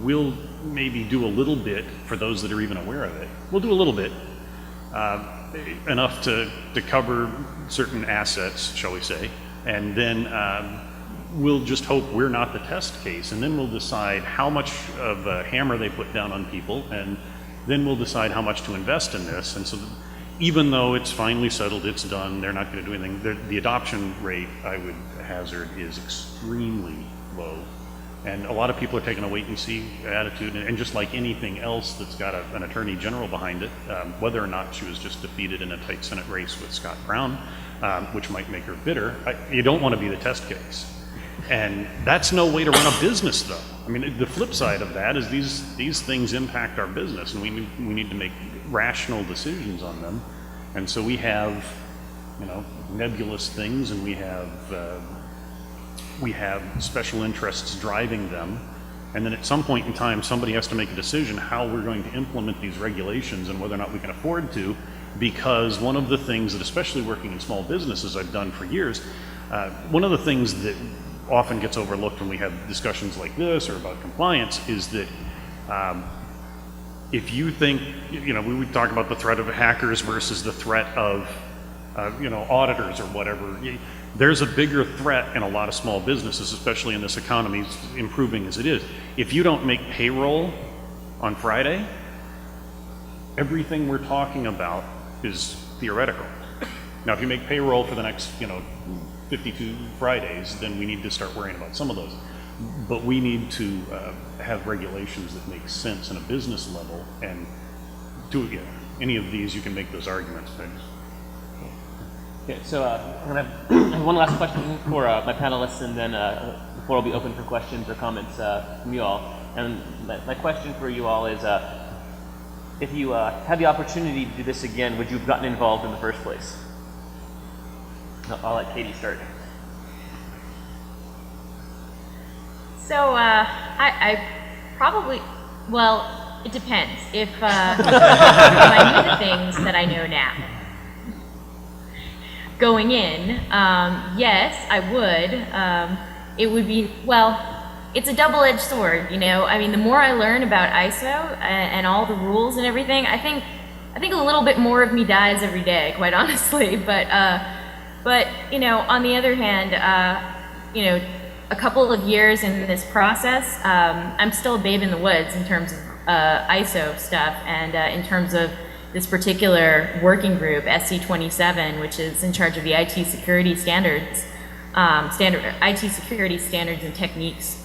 we'll maybe do a little bit for those that are even aware of it. We'll do a little bit, enough to cover certain assets, shall we say, and then we'll just hope we're not the test case, and then we'll decide how much of a hammer they put down on people, and then we'll decide how much to invest in this. And so even though it's finally settled, it's done, they're not going to do anything, the adoption rate, I would hazard, is extremely low. And a lot of people are taking a wait-and-see attitude, and just like anything else that's got an attorney general behind it, whether or not she was just defeated in a tight Senate race with Scott Brown, which might make her bitter, you don't want to be the test case. And that's no way to run a business, though. I mean, the flip side of that is these things impact our business, and we need to make rational decisions on them. And so we have, nebulous things, and we have special interests driving them. And then at some point in time, somebody has to make a decision how we're going to implement these regulations and whether or not we can afford to, because one of the things that, especially working in small businesses, I've done for years, one of the things that often gets overlooked when we have discussions like this or about compliance is that if you think, we talk about the threat of hackers versus the threat of auditors or whatever. There's a bigger threat in a lot of small businesses, especially in this economy, improving as it is. If you don't make payroll on Friday, everything we're talking about is theoretical. Now, if you make payroll for the next, 52 Fridays, then we need to start worrying about some of those. But we need to have regulations that make sense in a business level, and any of these, you can make those arguments. Okay, so I'm going to have one last question for my panelists, and then the floor will be open for questions or comments from you all. And my question for you all is, if you had the opportunity to do this again, would you have gotten involved in the first place? I'll let Katie start. So I probably, well, it depends. If I knew the things that I know now, going in, yes, I would. It would be, it's a double-edged sword, I mean, the more I learn about ISO and all the rules and everything, I think a little bit more of me dies every day, quite honestly. But on the other hand, a couple of years in this process, I'm still a babe in the woods in terms of ISO stuff, and in terms of this particular working group, SC27, which is in charge of the IT security standards, IT security standards and techniques.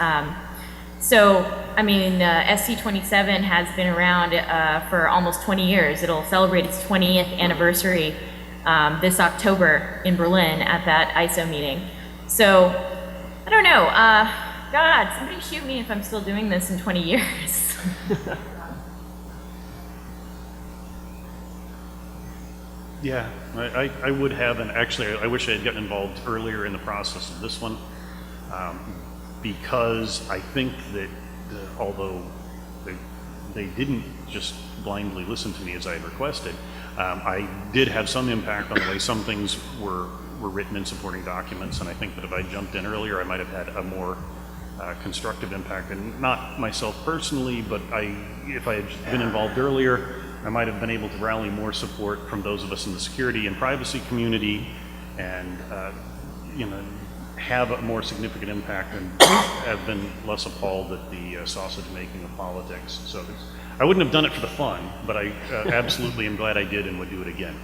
So, I mean, SC27 has been around for almost 20 years. It'll celebrate its 20th anniversary this October in Berlin at that ISO meeting. So, I don't know. God, somebody shoot me if I'm still doing this in 20 years. Yeah, I would have, and actually I wish I had gotten involved earlier in the process of this one, because I think that although they didn't just blindly listen to me as I had requested, I did have some impact on the way some things were written in supporting documents, and I think that if I jumped in earlier, I might have had a more constructive impact, and not myself personally, but if I had been involved earlier, I might have been able to rally more support from those of us in the security and privacy community, and have a more significant impact, and have been less appalled at the sausage making of politics. So I wouldn't have done it for the fun, but I absolutely am glad I did and would do it again.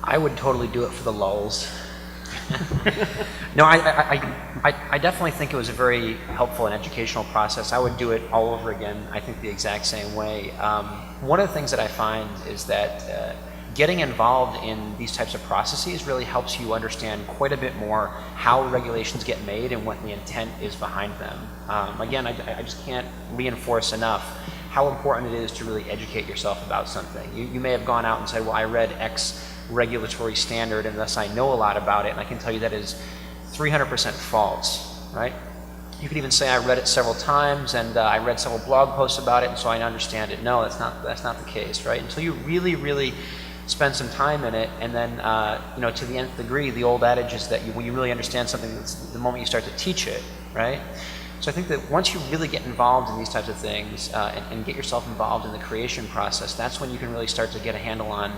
I would totally do it for the lulz. No, I definitely think it was a very helpful and educational process. I would do it all over again, I think the exact same way. One of the things that I find is that getting involved in these types of processes really helps you understand quite a bit more how regulations get made and what the intent is behind them. Again, I just can't reinforce enough how important it is to really educate yourself about something. You may have gone out and said, well, I read X regulatory standard and thus I know a lot about it, and I can tell you that is 300% false, right? You could even say I read it several times and I read several blog posts about it and so I understand it. No, that's not the case, right? Until you really, really spend some time in it, and then to the nth degree, the old adage is that when you really understand something, it's the moment you start to teach it, right? So I think that once you really get involved in these types of things and get yourself involved in the creation process, that's when you can really start to get a handle on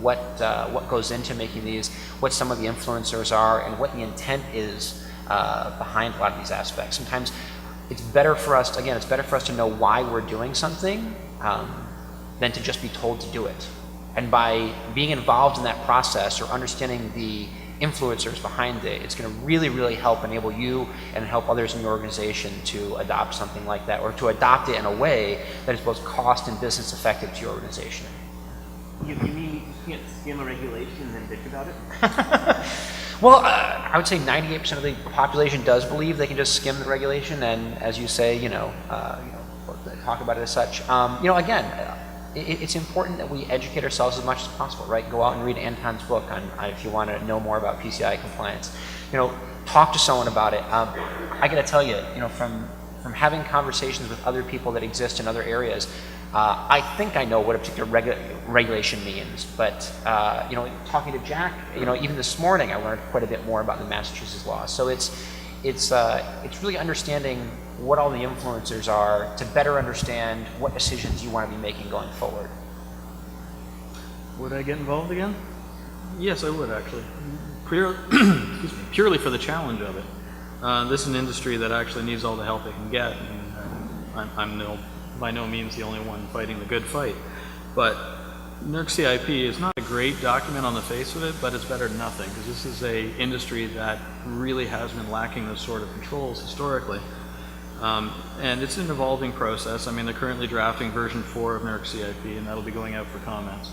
what goes into making these, what some of the influencers are, and what the intent is behind a lot of these aspects. Sometimes it's better for us, again, it's better for us to know why we're doing something than to just be told to do it. And by being involved in that process or understanding the influencers behind it, it's going to really, really help enable you and help others in your organization to adopt something like that, or to adopt it in a way that is both cost and business effective to your organization. You mean you can't skim a regulation and then bitch about it? Well, I would say 98% of the population does believe they can just skim the regulation, and as you say, talk about it as such. Again, it's important that we educate ourselves as much as possible, right? Go out and read Anton's book on if you want to know more about PCI compliance. Talk to someone about it. I got to tell you, from having conversations with other people that exist in other areas, I think I know what a particular regulation means, but talking to Jack, even this morning, I learned quite a bit more about the Massachusetts law. So it's really understanding what all the influencers are to better understand what decisions you want to be making going forward. Would I get involved again? Yes, I would actually. Purely for the challenge of it. This is an industry that actually needs all the help it can get. I'm by no means the only one fighting the good fight. But NERC CIP is not a great document on the face of it, but it's better than nothing, because this is a industry that really has been lacking those sort of controls historically. And it's an evolving process. I mean, they're currently drafting version 4 of NERC CIP, and that'll be going out for comments.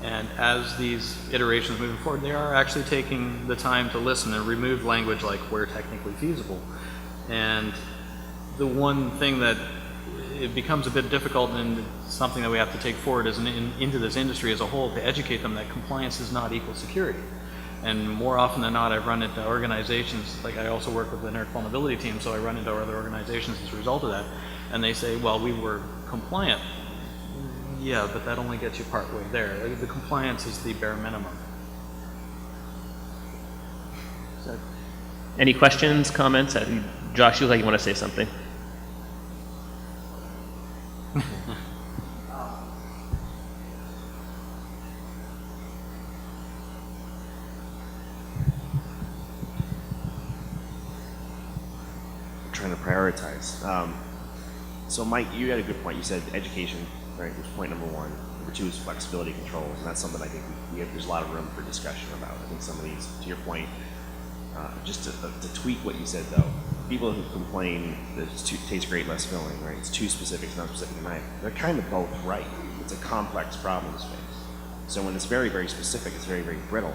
And as these iterations moving forward, they are actually taking the time to listen and remove language like where technically feasible. And the one thing that it becomes a bit difficult and something that we have to take forward as into this industry as a whole to educate them that compliance is not equal security. And more often than not, I've run into organizations, like I also work with the NERC vulnerability team, so I run into other organizations as a result of that, and they say, well, we were compliant. Yeah, but that only gets you partway there. The compliance is the bare minimum. So, any questions, comments? Josh, you look like you want to say something. Trying to prioritize. So Mike, you had a good point. You said education, right, was point number one. Number two is flexibility controls, and that's something I think there's a lot of room for discussion about. I think some of these, to your point, just to tweak what you said though, people who complain that it tastes great, less filling, right? It's too specific, it's not specific enough. They're kind of both right. It's a complex problem space. So when it's very, very specific, it's very, very brittle.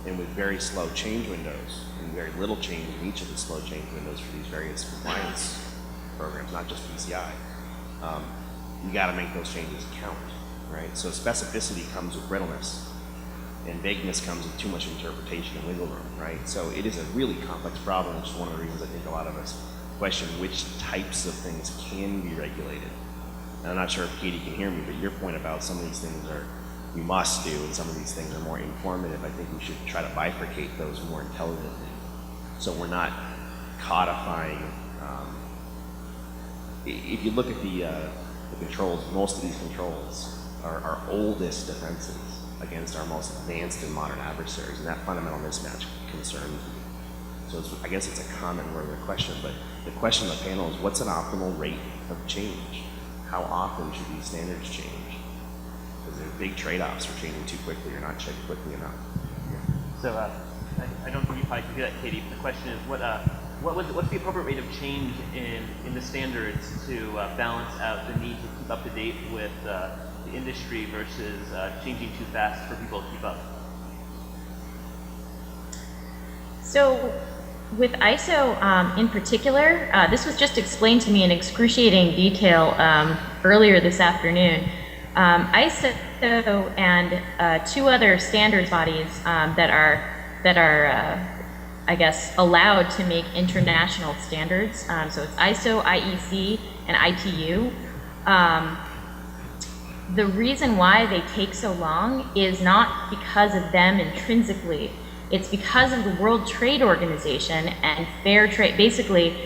And with very slow change windows and very little change in each of the slow change windows for these various compliance programs, not just PCI, you got to make those changes count, right? So specificity comes with brittleness, and vagueness comes with too much interpretation and wiggle room, right? So it is a really complex problem, which is one of the reasons I think a lot of us question which types of things can be regulated. And I'm not sure if Katie can hear me, but your point about some of these things we must do, and some of these things are more informative. I think we should try to bifurcate those more intelligently, so we're not codifying. If you look at the controls, most of these controls are our oldest defenses against our most advanced and modern adversaries, and that fundamental mismatch concerns me. So I guess it's a comment rather than a question, but the question of the panel is, what's an optimal rate of change? How often should these standards change? Because there are big trade-offs for changing too quickly or not changing quickly enough. Yeah. So I don't think you probably can do that, Katie, but the question is, what's the appropriate rate of change in the standards to balance out the need to keep up to date with the industry versus changing too fast for people to keep up? So with ISO in particular, this was just explained to me in excruciating detail earlier this afternoon. ISO and two other standards bodies that are I guess allowed to make international standards. So it's ISO, IEC, and ITU. The reason why they take so long is not because of them intrinsically. It's because of the World Trade Organization and fair trade. Basically,